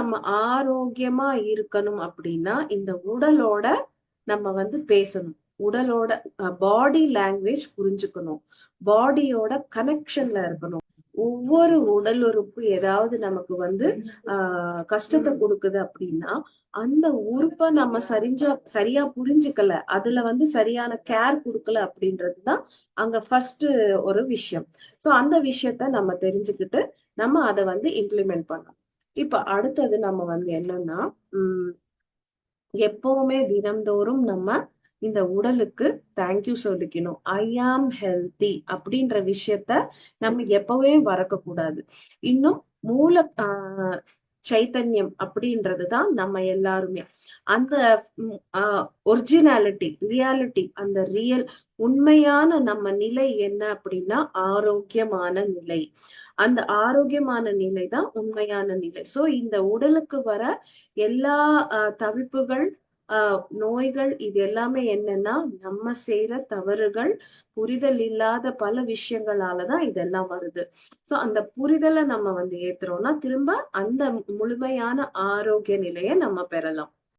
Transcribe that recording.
நம்ம ஆரோக்கியமா இருக்கணும் அப்படின்னா இந்த உடலோட நம்ம பேசணும். உடலோட பாடி லாங்குவேஜ் புரிஞ்சுக்கணும். பாடியோட கனெக்ஷன்ல இருக்கணும். ஒவ்வொரு உடல் உறுப்பு ஏதாவது நமக்கு கஷ்டத்தை கொடுக்குது அப்படின்னா அந்த உறுப்பை நம்ம சரியா புரிஞ்சுக்கல, அதுல சரியான கேர் கொடுக்கல அப்படின்றதுதான் அங்க ஃபர்ஸ்ட் ஒரு விஷயம். சோ அந்த விஷயத்த நம்ம தெரிஞ்சுக்கிட்டு நம்ம அதை இம்ப்ளிமெண்ட் பண்ணணும். இப்ப அடுத்தது நம்ம என்னன்னா உம் எப்பவுமே தினம்தோறும் நம்ம இந்த உடலுக்கு தேங்க்யூ சொல்லிக்கணும். ஐ ஆம் ஹெல்தி அப்படின்ற விஷயத்த நம்ம எப்பவுமே மறக்க கூடாது. இன்னும் மூல சைத்தன்யம் அப்படின்றதுதான் நம்ம எல்லாருமே அந்த ஒரிஜினாலிட்டி, ரியாலிட்டி, அந்த ரியல் உண்மையான நம்ம நிலை என்ன அப்படின்னா ஆரோக்கியமான நிலை. அந்த ஆரோக்கியமான நிலை தான் உண்மையான நிலை. சோ இந்த உடலுக்கு வர எல்லா தவிப்புகள், நோய்கள், இது எல்லாமே என்னன்னா நம்ம செய்யற தவறுகள், புரிதல் இல்லாத பல விஷயங்களாலதான் இதெல்லாம் வருது. சோ அந்த புரிதலை நம்ம ஏத்துறோம்னா திரும்ப அந்த முழுமையான ஆரோக்கிய நிலையை நம்ம பெறலாம்.